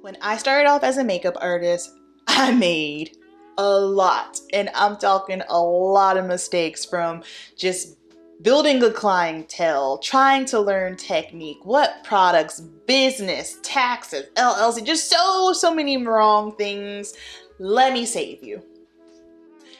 When I started off as a makeup artist, I made a lot, and I'm talking a lot of mistakes, from just building a clientele, trying to learn technique, what products, business, taxes, LLC, just so many wrong things. Let me save you.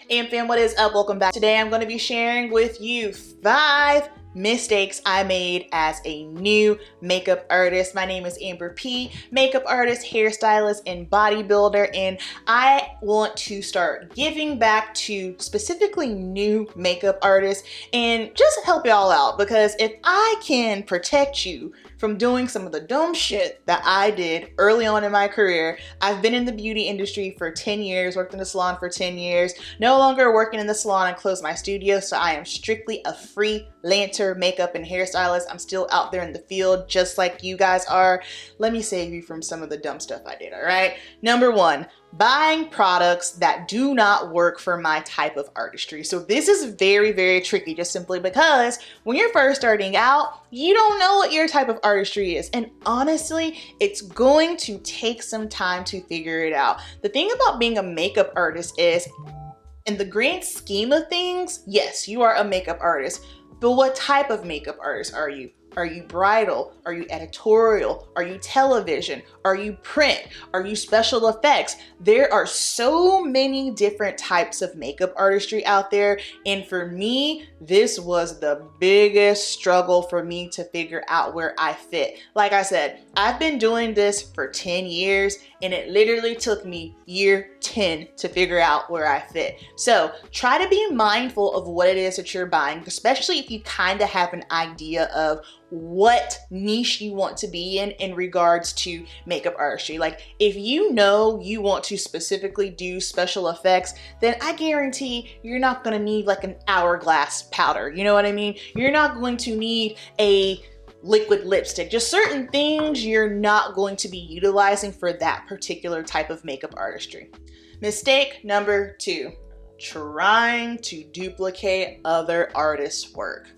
And fam, what is up? Welcome back. Today I'm going to be sharing with you 5 mistakes I made as a new makeup artist. My name is Amber P, makeup artist, hairstylist, and bodybuilder, and I want to start giving back to specifically new makeup artists and just help y'all out, because if I can protect you from doing some of the dumb shit that I did early on in my career. I've been in the beauty industry for 10 years, worked in the salon for 10 years, no longer working in the salon and closed my studio, so I am strictly a freelancer makeup and hairstylist. I'm still out there in the field just like you guys are. Let me save you from some of the dumb stuff I did, all right? Number 1, buying products that do not work for my type of artistry. So this is very tricky, just simply because when you're first starting out, you don't know what your type of artistry is. And honestly, it's going to take some time to figure it out. The thing about being a makeup artist is, in the grand scheme of things, yes, you are a makeup artist, but what type of makeup artist are you? Are you bridal? Are you editorial? Are you television? Are you print? Are you special effects? There are so many different types of makeup artistry out there. And for me, this was the biggest struggle for me to figure out where I fit. Like I said, I've been doing this for 10 years, and it literally took me year 10 to figure out where I fit. So try to be mindful of what it is that you're buying, especially if you kind of have an idea of what niche you want to be in regards to makeup artistry. Like, if you know you want to specifically do special effects, then I guarantee you're not going to need like an hourglass powder. You know what I mean? You're not going to need a liquid lipstick. Just certain things you're not going to be utilizing for that particular type of makeup artistry. Mistake number 2, trying to duplicate other artists' work.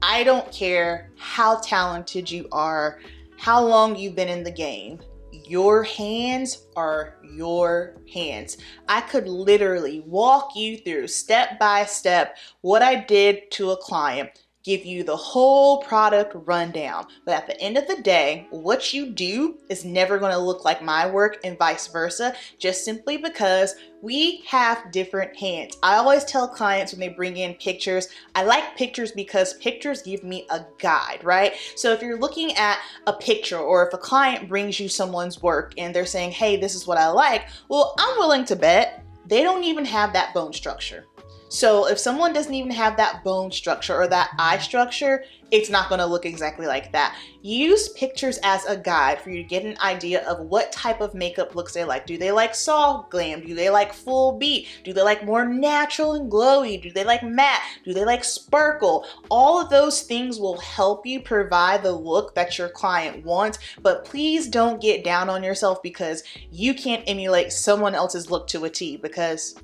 I don't care how talented you are, how long you've been in the game. Your hands are your hands. I could literally walk you through step by step what I did to a client, give you the whole product rundown. But at the end of the day, what you do is never going to look like my work, and vice versa, just simply because we have different hands. I always tell clients when they bring in pictures, I like pictures because pictures give me a guide, right? So if you're looking at a picture, or if a client brings you someone's work and they're saying, hey, this is what I like, well, I'm willing to bet they don't even have that bone structure. So if someone doesn't even have that bone structure or that eye structure, it's not going to look exactly like that. Use pictures as a guide for you to get an idea of what type of makeup looks they like. Do they like soft glam? Do they like full beat? Do they like more natural and glowy? Do they like matte? Do they like sparkle? All of those things will help you provide the look that your client wants, but please don't get down on yourself because you can't emulate someone else's look to a T, because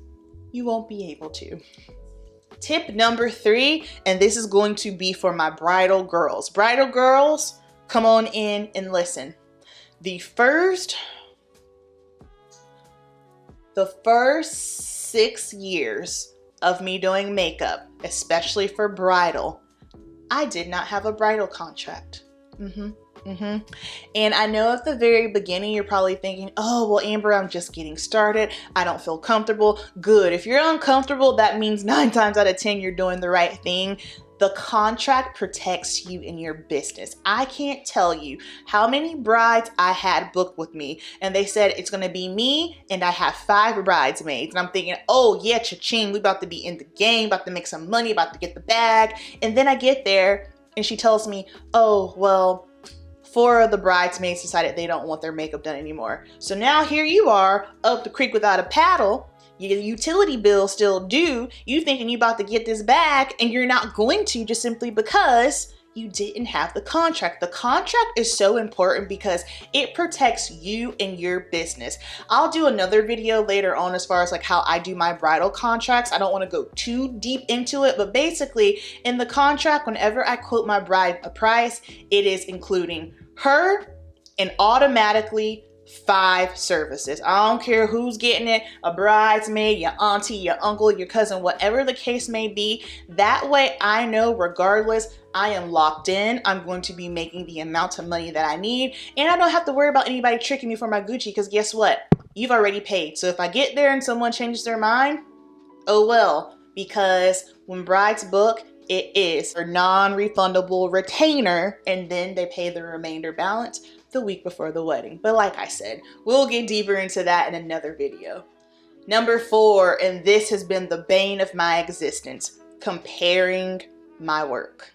you won't be able to. Tip number 3, and this is going to be for my bridal girls. Bridal girls, come on in and listen. The first 6 years of me doing makeup, especially for bridal, I did not have a bridal contract. And I know at the very beginning you're probably thinking, oh, well, Amber, I'm just getting started. I don't feel comfortable. Good. If you're uncomfortable, that means 9 times out of 10 you're doing the right thing. The contract protects you in your business. I can't tell you how many brides I had booked with me, and they said it's going to be me and I have 5 bridesmaids. And I'm thinking, oh yeah, cha-ching, we about to be in the game, about to make some money, about to get the bag. And then I get there and she tells me, oh, well, 4 of the bridesmaids decided they don't want their makeup done anymore. So now here you are, up the creek without a paddle. Your utility bill still due. You thinking you about to get this bag, and you're not going to, just simply because you didn't have the contract. The contract is so important because it protects you and your business. I'll do another video later on as far as like how I do my bridal contracts. I don't want to go too deep into it, but basically in the contract, whenever I quote my bride a price, it is including her and automatically 5 services. I don't care who's getting it, a bridesmaid, your auntie, your uncle, your cousin, whatever the case may be. That way I know regardless, I am locked in. I'm going to be making the amount of money that I need, and I don't have to worry about anybody tricking me for my Gucci, because guess what? You've already paid. So if I get there and someone changes their mind, oh well, because when brides book, it is a non-refundable retainer, and then they pay the remainder balance the week before the wedding. But like I said, we'll get deeper into that in another video. Number 4, and this has been the bane of my existence, comparing my work.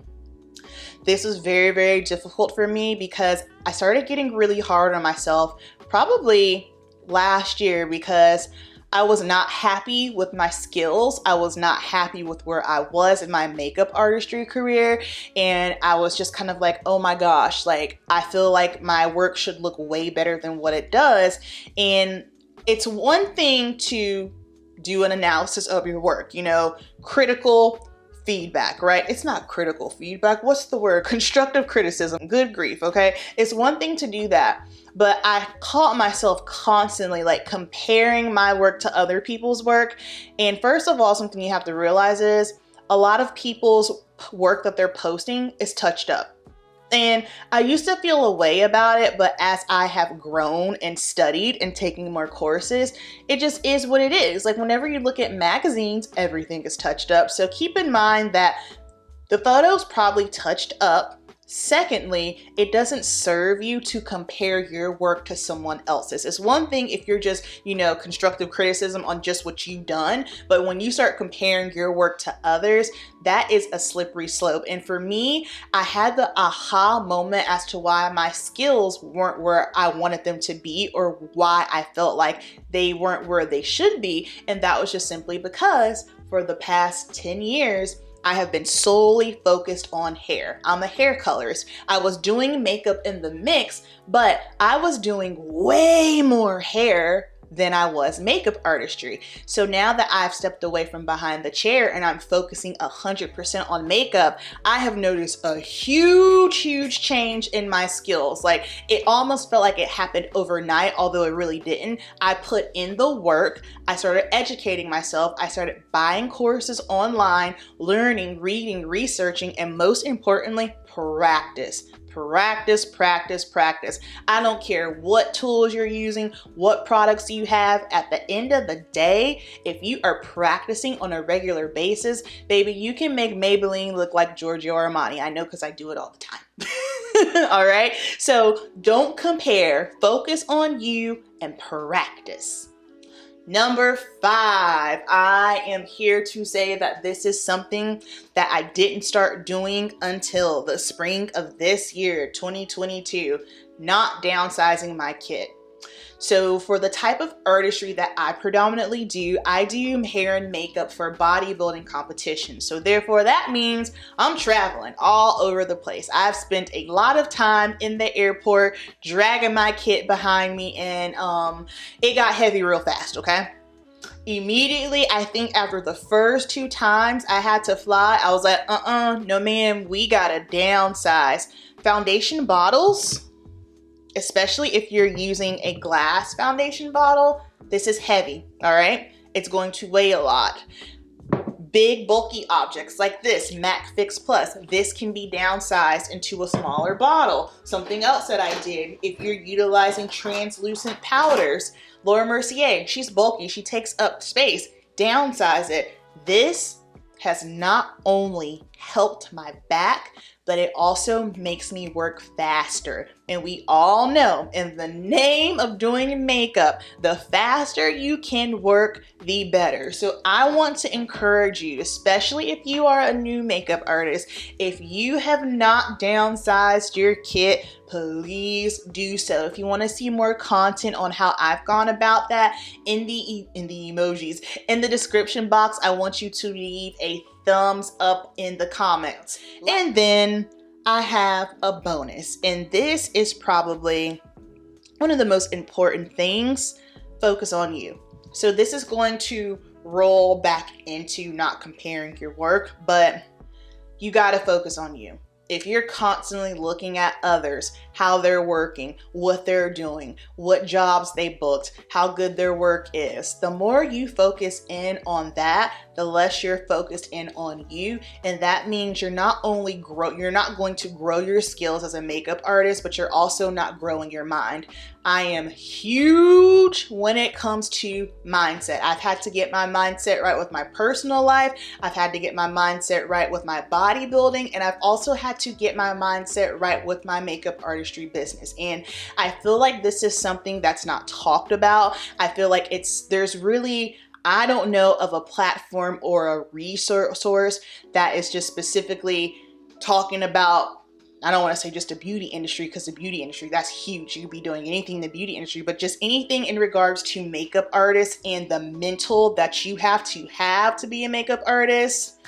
This was very, very difficult for me because I started getting really hard on myself probably last year because I was not happy with my skills. I was not happy with where I was in my makeup artistry career. And I was just kind of like, oh my gosh, like I feel like my work should look way better than what it does. And it's one thing to do an analysis of your work, you know, critical feedback, right? It's not critical feedback. What's the word? Constructive criticism. Good grief, okay? It's one thing to do that, but I caught myself constantly like comparing my work to other people's work. And first of all, something you have to realize is a lot of people's work that they're posting is touched up. And I used to feel a way about it, but as I have grown and studied and taking more courses, it just is what it is. Like whenever you look at magazines, everything is touched up. So keep in mind that the photo's probably touched up. Secondly, it doesn't serve you to compare your work to someone else's. It's one thing if you're just, you know, constructive criticism on just what you've done, but when you start comparing your work to others, that is a slippery slope. And for me, I had the aha moment as to why my skills weren't where I wanted them to be or why I felt like they weren't where they should be. And that was just simply because for the past 10 years, I have been solely focused on hair. I'm a hair colorist. I was doing makeup in the mix, but I was doing way more hair than I was makeup artistry. So now that I've stepped away from behind the chair and I'm focusing 100% on makeup, I have noticed a huge change in my skills. Like it almost felt like it happened overnight, although it really didn't. I put in the work. I started educating myself. I started buying courses online, learning, reading, researching, and most importantly, practice. Practice. I don't care what tools you're using, what products you have. At the end of the day, if you are practicing on a regular basis, baby, you can make Maybelline look like Giorgio Armani. I know because I do it all the time. All right. So don't compare. Focus on you and practice. Number 5, I am here to say that this is something that I didn't start doing until the spring of this year, 2022, not downsizing my kit. So for the type of artistry that I predominantly do, I do hair and makeup for bodybuilding competitions. So therefore that means I'm traveling all over the place. I've spent a lot of time in the airport dragging my kit behind me, and it got heavy real fast, okay? Immediately, I think after the first 2 times I had to fly, I was like, no ma'am, we gotta downsize. Foundation bottles, especially if you're using a glass foundation bottle, this is heavy, all right? It's going to weigh a lot. Big bulky objects like this, MAC Fix Plus, this can be downsized into a smaller bottle. Something else that I did, if you're utilizing translucent powders, Laura Mercier, she's bulky, she takes up space, downsize it. This has not only helped my back, but it also makes me work faster. And we all know, in the name of doing makeup, the faster you can work, the better. So I want to encourage you, especially if you are a new makeup artist, if you have not downsized your kit, please do so. If you want to see more content on how I've gone about that, in the emojis, in the description box, I want you to leave a thumbs up in the comments. And then I have a bonus, and this is probably one of the most important things. Focus on you. So this is going to roll back into not comparing your work, but you got to focus on you. If you're constantly looking at others, how they're working, what they're doing, what jobs they booked, how good their work is. The more you focus in on that, the less you're focused in on you. And that means you're not going to grow your skills as a makeup artist, but you're also not growing your mind. I am huge when it comes to mindset. I've had to get my mindset right with my personal life. I've had to get my mindset right with my bodybuilding, and I've also had to get my mindset right with my makeup artistry business. And I feel like this is something that's not talked about. I feel like I don't know of a platform or a resource that is just specifically talking about, I don't want to say just the beauty industry, because the beauty industry, that's huge. You could be doing anything in the beauty industry, but just anything in regards to makeup artists and the mental that you have to be a makeup artist,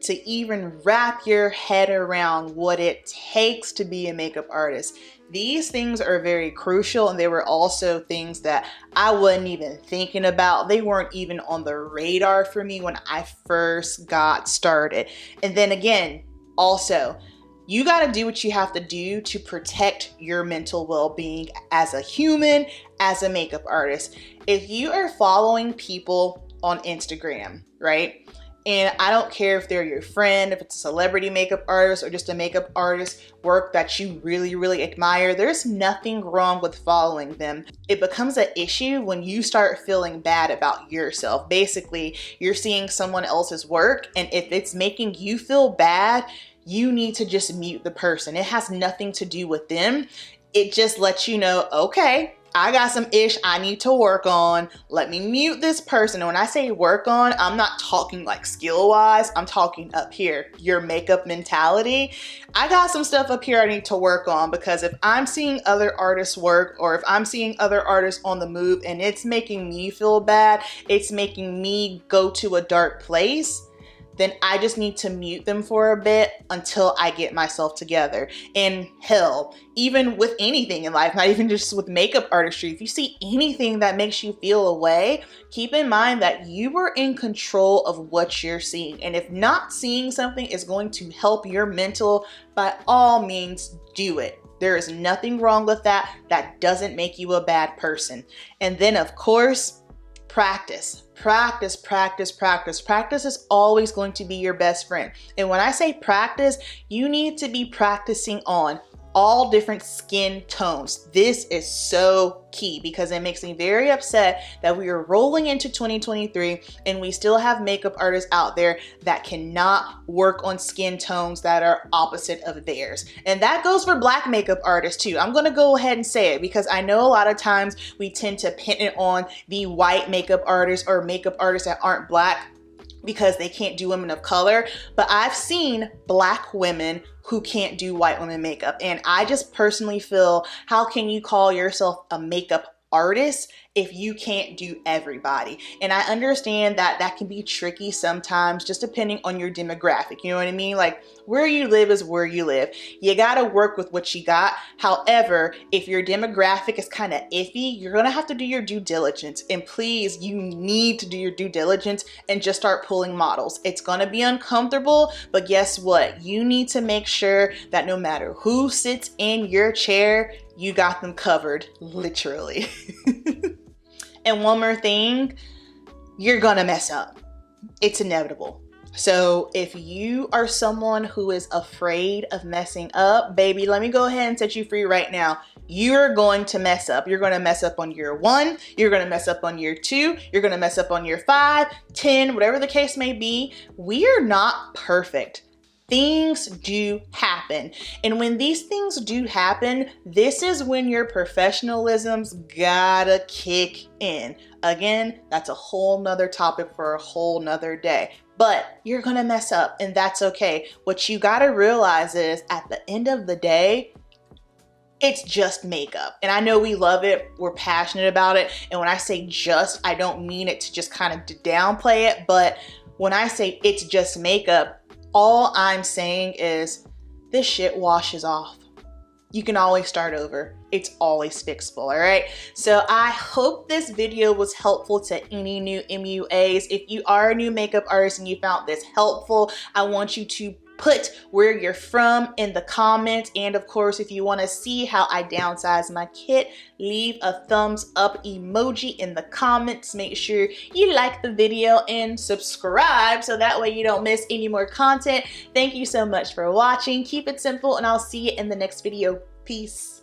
to even wrap your head around what it takes to be a makeup artist. These things are very crucial, and they were also things that I wasn't even thinking about. They weren't even on the radar for me when I first got started. And then again, also, you got to do what you have to do to protect your mental well-being as a human, as a makeup artist. If you are following people on Instagram, right? And I don't care if they're your friend, if it's a celebrity makeup artist or just a makeup artist work that you really, really admire, there's nothing wrong with following them. It becomes an issue when you start feeling bad about yourself. Basically, you're seeing someone else's work, and if it's making you feel bad, you need to just mute the person. It has nothing to do with them. It just lets you know, okay, I got some ish I need to work on. Let me mute this person. And when I say work on, I'm not talking like skill wise. I'm talking up here, your makeup mentality. I got some stuff up here I need to work on, because if I'm seeing other artists work, or if I'm seeing other artists on the move and it's making me feel bad, it's making me go to a dark place, then I just need to mute them for a bit until I get myself together. And hell, even with anything in life, not even just with makeup artistry, if you see anything that makes you feel away, keep in mind that you are in control of what you're seeing. And if not seeing something is going to help your mental, by all means, do it. There is nothing wrong with that. That doesn't make you a bad person. And then, of course, practice. Practice, practice, practice. Practice is always going to be your best friend. And when I say practice, you need to be practicing on all different skin tones. This is so key, because it makes me very upset that we are rolling into 2023 and we still have makeup artists out there that cannot work on skin tones that are opposite of theirs. And that goes for Black makeup artists too. I'm going to go ahead and say it, because I know a lot of times we tend to pin it on the white makeup artists or makeup artists that aren't Black because they can't do women of color. But I've seen Black women who can't do white women makeup. And I just personally feel, how can you call yourself a makeup artist if you can't do everybody? And I understand that that can be tricky sometimes, just depending on your demographic. You know what I mean? Like, where you live is where you live. You gotta work with what you got. However, if your demographic is kind of iffy, you're gonna have to do your due diligence. And please, you need to do your due diligence and just start pulling models. It's gonna be uncomfortable, but guess what? You need to make sure that no matter who sits in your chair, you got them covered, literally. And one more thing, you're gonna mess up. It's inevitable. So if you are someone who is afraid of messing up, baby, let me go ahead and set you free right now. You're going to mess up. You're going to mess up on year 1. You're going to mess up on year 2. You're going to mess up on year 5, 10, whatever the case may be. We are not perfect. Things do happen. And when these things do happen, this is when your professionalism's gotta kick in. Again, that's a whole nother topic for a whole nother day. But you're gonna mess up, and that's okay. What you gotta realize is, at the end of the day, it's just makeup. And I know we love it, we're passionate about it. And when I say just, I don't mean it to just kind of downplay it, but when I say it's just makeup, all I'm saying is this shit washes off. You can always start over. It's always fixable, all right? So I hope this video was helpful to any new MUAs. If you are a new makeup artist and you found this helpful, I want you to put where you're from in the comments. And of course, if you want to see how I downsize my kit, leave a thumbs up emoji in the comments. Make sure you like the video and subscribe so that way you don't miss any more content. Thank you so much for watching. Keep it simple, and I'll see you in the next video. Peace.